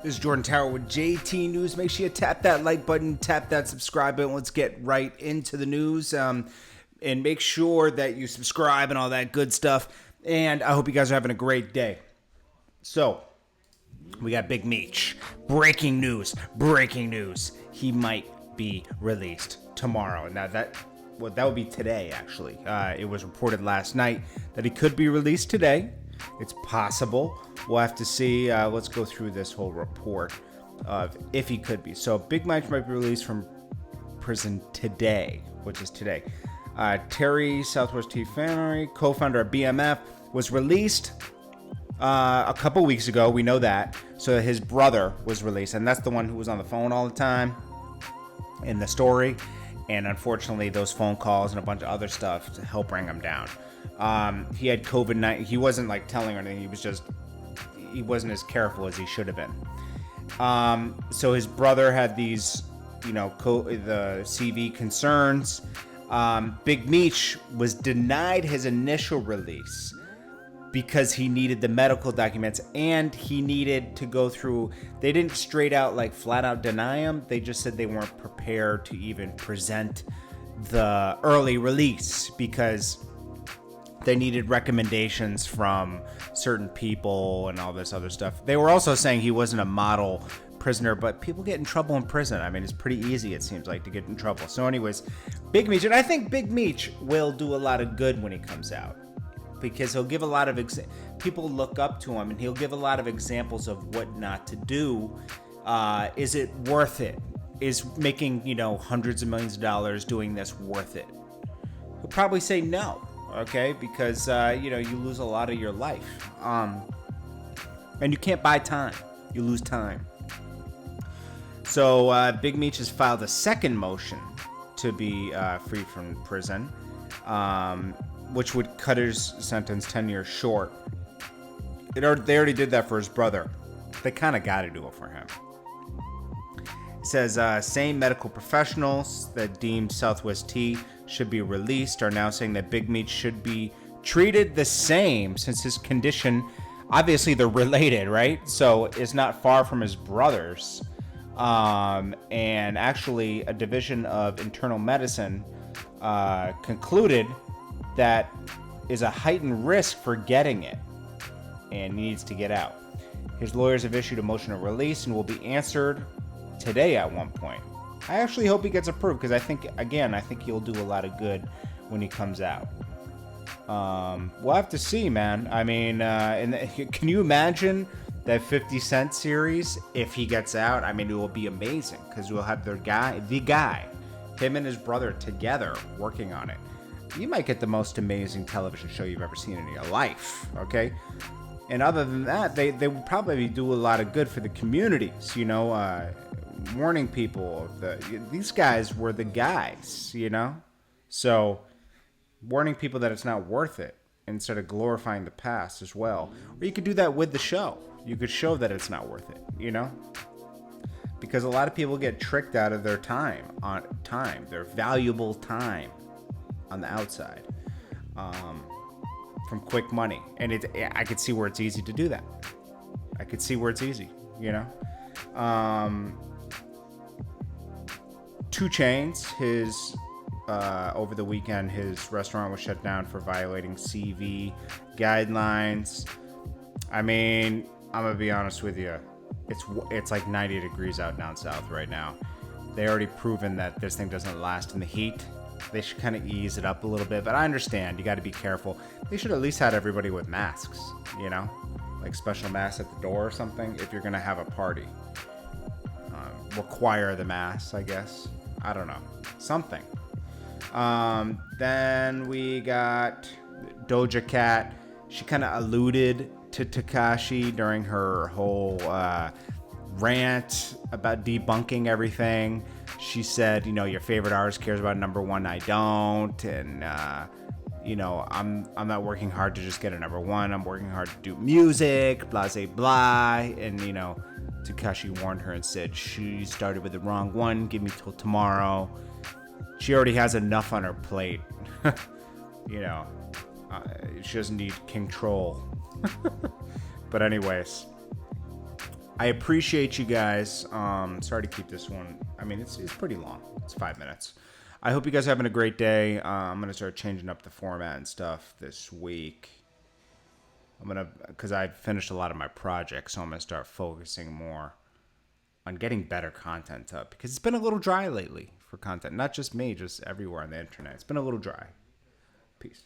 This is Jordan Tower with JT News. Make sure you tap that like button, tap that subscribe button. Let's get right into the news. And make sure that you subscribe and all that good stuff. And I hope you guys are having a great day. So, we got Big Meech. Breaking news. He might be released tomorrow. Now that would be today, actually. It was reported last night that he could be released today. It's possible. We'll have to see. Let's go through this whole report of if he could be. So Big Meech might be released from prison today, which is today. Terry Southwest T. Fannery, co-founder of BMF, was released a couple weeks ago. We know that. So his brother was released, and that's the one who was on the phone all the time in the story. And unfortunately, those phone calls and a bunch of other stuff to help bring him down. He had COVID-19. He wasn't like telling or anything. He wasn't as careful as he should have been. So his brother had these, the CV concerns. Big Meech was denied his initial release because he needed the medical documents and he needed to go through. They didn't straight out, flat out deny him. They just said they weren't prepared to even present the early release because they needed recommendations from certain people and all this other stuff. They were also saying he wasn't a model prisoner, but people get in trouble in prison. I mean, it's pretty easy, it seems like, to get in trouble. So anyways, Big Meech, and I think Big Meech will do a lot of good when he comes out because he'll give a lot of people look up to him and he'll give a lot of examples of what not to do. Is it worth it? Is making, hundreds of millions of dollars doing this worth it? He'll probably say no. Okay, because, you lose a lot of your life. And you can't buy time. You lose time. So, Big Meech has filed a second motion to be free from prison, which would cut his sentence 10 years short. They already did that for his brother. They kind of got to do it for him. It says, same medical professionals that deemed Southwest T should be released are now saying that Big Meech should be treated the same since his condition, obviously they're related, right? So it's not far from his brother's. And actually a division of internal medicine concluded that is a heightened risk for getting it and needs to get out. His lawyers have issued a motion of release and will be answered today at one point. I actually hope he gets approved because I think he'll do a lot of good when he comes out. We'll have to see, man. I mean, can you imagine that 50 Cent series if he gets out? I mean, it will be amazing because we'll have the guy, him and his brother together working on it. You might get the most amazing television show you've ever seen in your life, okay? And other than that, they would probably do a lot of good for the communities, warning people. These guys were the guys, So, warning people that it's not worth it instead of glorifying the past as well. Or you could do that with the show. You could show that it's not worth it, Because a lot of people get tricked out of their their valuable time on the outside. From quick money. And I could see where it's easy to do that. I could see where it's easy, 2 Chainz, his over the weekend, his restaurant was shut down for violating CV guidelines. I mean, I'm gonna be honest with you, it's like 90 degrees out down south right now. They already proven that this thing doesn't last in the heat. They should kind of ease it up a little bit, but I understand you got to be careful. They should at least had everybody with masks, like special masks at the door or something if you're gonna have a party. Require the masks, I guess. I don't know. Something. Then we got Doja Cat. She kind of alluded to Tekashi during her whole rant about debunking everything. She said, your favorite artist cares about number one, I don't. And, I'm not working hard to just get a number one. I'm working hard to do music, blah, blah, blah. And, Tekashi warned her and said, she started with the wrong one. Give me till tomorrow. She already has enough on her plate. She doesn't need King Troll. But anyways, I appreciate you guys. Sorry to keep this one. I mean, it's pretty long. It's 5 minutes. I hope you guys are having a great day. I'm gonna start changing up the format and stuff this week. Because I've finished a lot of my projects, so I'm gonna start focusing more on getting better content up. Because it's been a little dry lately for content. Not just me, just everywhere on the internet. It's been a little dry. Peace.